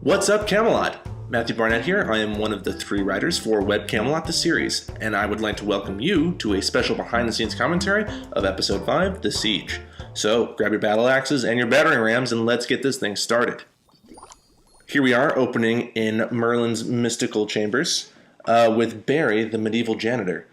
What's up, Camelot? Matthew Barnette here. I am one of the 3 writers for WebCamelot the series, and I would like to welcome you to a special behind-the-scenes commentary of Episode 5, The Siege. So, grab your battle axes and your battering rams, and let's get this thing started. Here we are, opening in Merlin's mystical chambers, with Barry, the medieval janitor.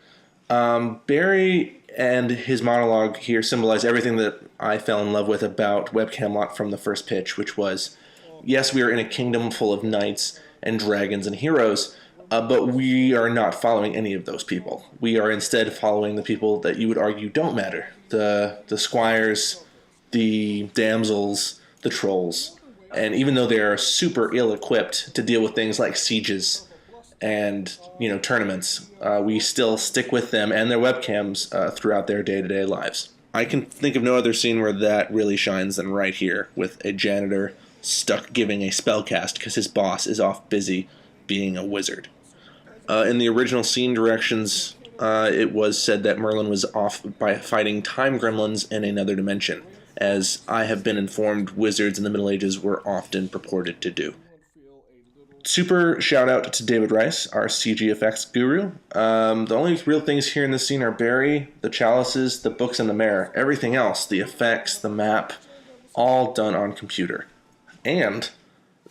Barry and his monologue here symbolize everything that I fell in love with about WebCamelot from the first pitch, which was, yes, we are in a kingdom full of knights and dragons and heroes, but we are not following any of those people. We are instead following the people that you would argue don't matter. The squires, the damsels, the trolls. And even though they are super ill-equipped to deal with things like sieges and, tournaments, we still stick with them and their webcams throughout their day-to-day lives. I can think of no other scene where that really shines than right here, with a janitor stuck giving a spell cast because his boss is off busy being a wizard. In the original scene directions, it was said that Merlin was off by fighting time gremlins in another dimension, as I have been informed wizards in the Middle Ages were often purported to do. Super shout out to David Rice, our CG effects guru. The only real things here in this scene are Barry, the chalices, the books, and the mare. Everything else, the effects, the map, all done on computer. And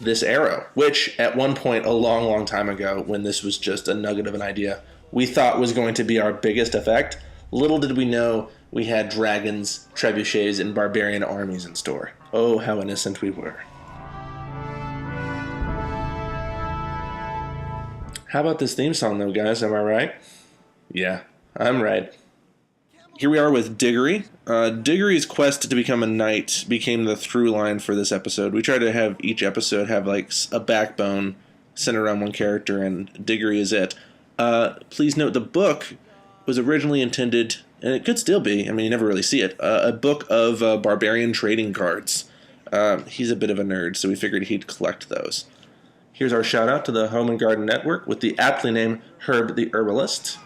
this arrow, which at one point a long, long time ago, when this was just a nugget of an idea, we thought was going to be our biggest effect. Little did we know we had dragons, trebuchets, and barbarian armies in store. Oh, how innocent we were. How about this theme song, though, guys? Am I right? Yeah, I'm right. Here we are with Diggory. Diggory's quest to become a knight became the through line for this episode. We try to have each episode have like a backbone centered around one character, and Diggory is it. Please note the book was originally intended, and it could still be, you never really see it, a book of barbarian trading cards. He's a bit of a nerd, so we figured he'd collect those. Here's our shout out to the Home and Garden Network with the aptly named Herb the Herbalist.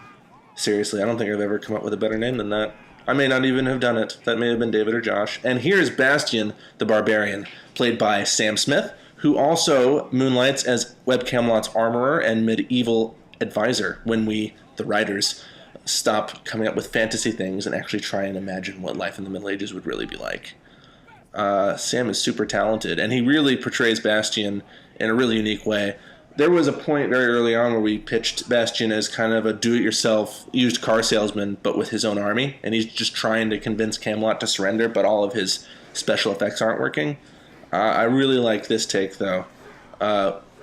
Seriously, I don't think I've ever come up with a better name than that. I may not even have done it. That may have been David or Josh. And here's Bastian the Barbarian, played by Sam Smith, who also moonlights as WebCamelot's armorer and medieval advisor when we, the writers, stop coming up with fantasy things and actually try and imagine what life in the Middle Ages would really be like. Sam is super talented, and he really portrays Bastian in a really unique way. There was a point very early on where we pitched Bastian as kind of a do-it-yourself used car salesman, but with his own army, and he's just trying to convince Camelot to surrender, but all of his special effects aren't working. I really like this take, though.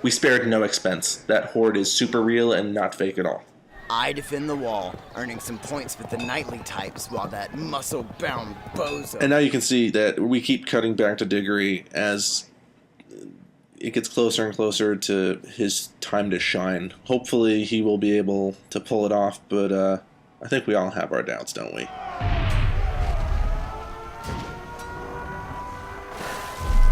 We spared no expense. That horde is super real and not fake at all. I defend the wall, earning some points with the knightly types, while that muscle-bound bozo... And now you can see that we keep cutting back to Diggory as it gets closer and closer to his time to shine. Hopefully he will be able to pull it off, but I think we all have our doubts, don't we?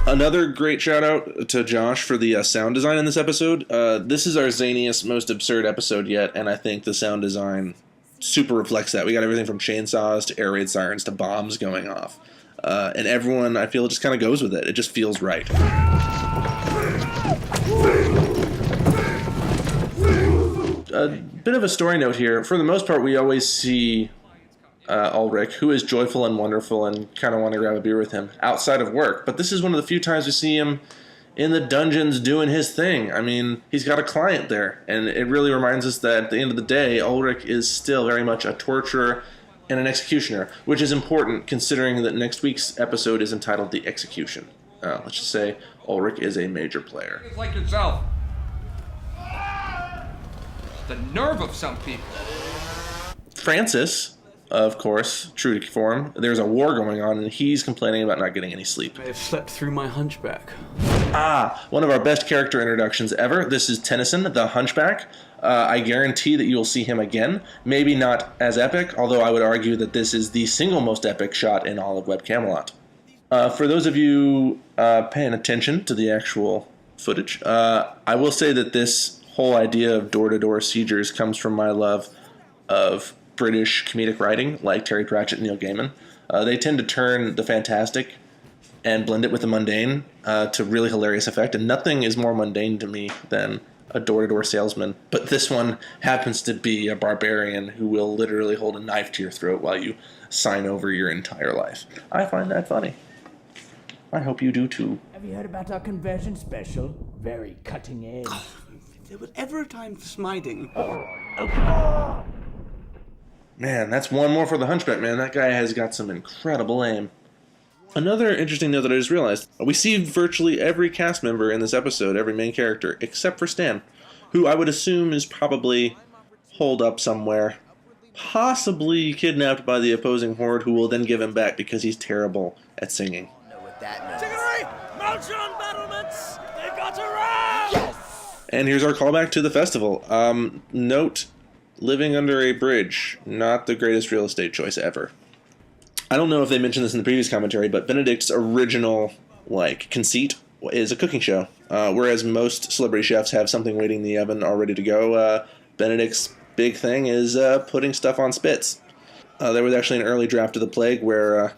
Another great shout out to Josh for the sound design in this episode. This is our zaniest, most absurd episode yet, and I think the sound design super reflects that. We got everything from chainsaws to air raid sirens to bombs going off. And everyone, I feel, just kind of goes with it. It just feels right. A bit of a story note here. For the most part, we always see Ulrich, who is joyful and wonderful and kind of want to grab a beer with him outside of work. But this is one of the few times we see him in the dungeons doing his thing. He's got a client there. And it really reminds us that at the end of the day, Ulrich is still very much a torturer and an executioner, which is important considering that next week's episode is entitled The Execution. Let's just say Ulrich is a major player. It's like yourself. The nerve of some people. Francis, of course, true to form, there's a war going on, and he's complaining about not getting any sleep. I have slept through my hunchback. One of our best character introductions ever. This is Tennyson, the Hunchback. I guarantee that you will see him again. Maybe not as epic, although I would argue that this is the single most epic shot in all of WebCamelot. For those of you paying attention to the actual footage, I will say that this whole idea of door-to-door siegers comes from my love of British comedic writing, like Terry Pratchett and Neil Gaiman. They tend to turn the fantastic and blend it with the mundane to really hilarious effect. And nothing is more mundane to me than a door-to-door salesman. But this one happens to be a barbarian who will literally hold a knife to your throat while you sign over your entire life. I find that funny. I hope you do too. Have you heard about our conversion special? Very cutting edge. If there was ever a time for smiting. Man, that's one more for the Hunchback, man. That guy has got some incredible aim. Another interesting note that I just realized, we see virtually every cast member in this episode, every main character, except for Stan, who I would assume is probably holed up somewhere, possibly kidnapped by the opposing horde, who will then give him back because he's terrible at singing. Know what that means. March on, battlements! They got around! Yes! And here's our callback to the festival. Note, living under a bridge, not the greatest real estate choice ever. I don't know if they mentioned this in the previous commentary, but Benedict's original conceit is a cooking show. Whereas most celebrity chefs have something waiting in the oven all ready to go, Benedict's big thing is putting stuff on spits. There was actually an early draft of The Plague where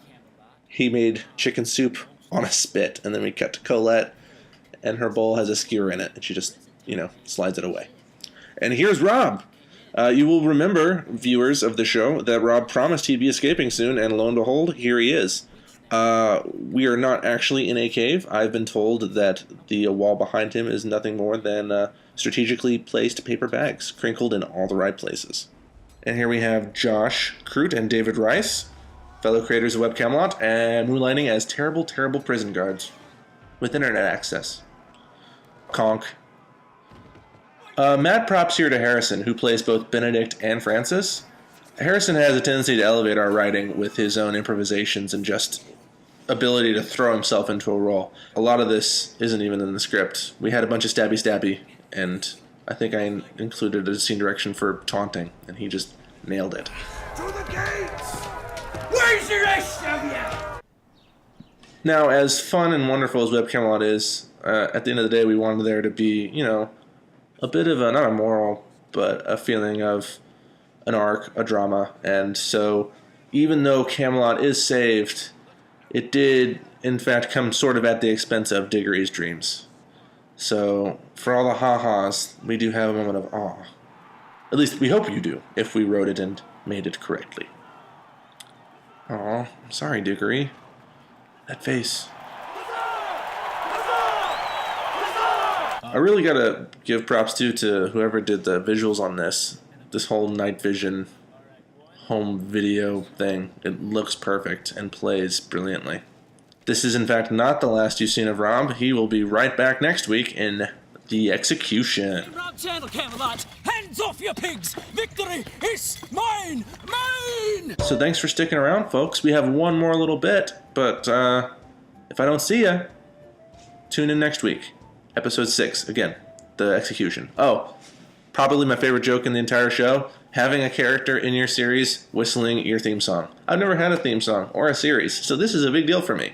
he made chicken soup on a spit, and then we cut to Colette, and her bowl has a skewer in it, and she just, slides it away. And here's Rob. You will remember, viewers of the show, that Rob promised he'd be escaping soon, and lo and behold, here he is. We are not actually in a cave. I've been told that the wall behind him is nothing more than strategically placed paper bags, crinkled in all the right places. And here we have Josh Crute and David Rice, fellow creators of WebCamelot, and moonlighting as terrible, terrible prison guards with internet access. Conk. Mad props here to Harrison, who plays both Benedict and Francis. Harrison has a tendency to elevate our writing with his own improvisations and just ability to throw himself into a role. A lot of this isn't even in the script. We had a bunch of stabby, and I think I included a scene direction for taunting, and he just nailed it. To the gates! Where's the rest of you? Now, as fun and wonderful as WebCamelot is, at the end of the day, we wanted there to be, a bit of not a moral, but a feeling of an arc, a drama. And so, even though Camelot is saved, it did, in fact, come sort of at the expense of Diggory's dreams. So, for all the ha-has, we do have a moment of awe. At least, we hope you do, if we wrote it and made it correctly. Aw, I'm sorry, Diggory. That face. I really gotta give props to whoever did the visuals on this whole night vision home video thing. It looks perfect and plays brilliantly. This is in fact not the last you've seen of Rob. He will be right back next week in The Execution. Rob Channel, Camelot! Hands off your pigs! Victory is mine! Mine! So thanks for sticking around, folks. We have one more little bit, but if I don't see ya, tune in next week. Episode 6, again, The Execution. Oh, probably my favorite joke in the entire show, having a character in your series whistling your theme song. I've never had a theme song or a series, so this is a big deal for me.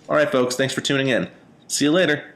Alright folks, thanks for tuning in. See you later.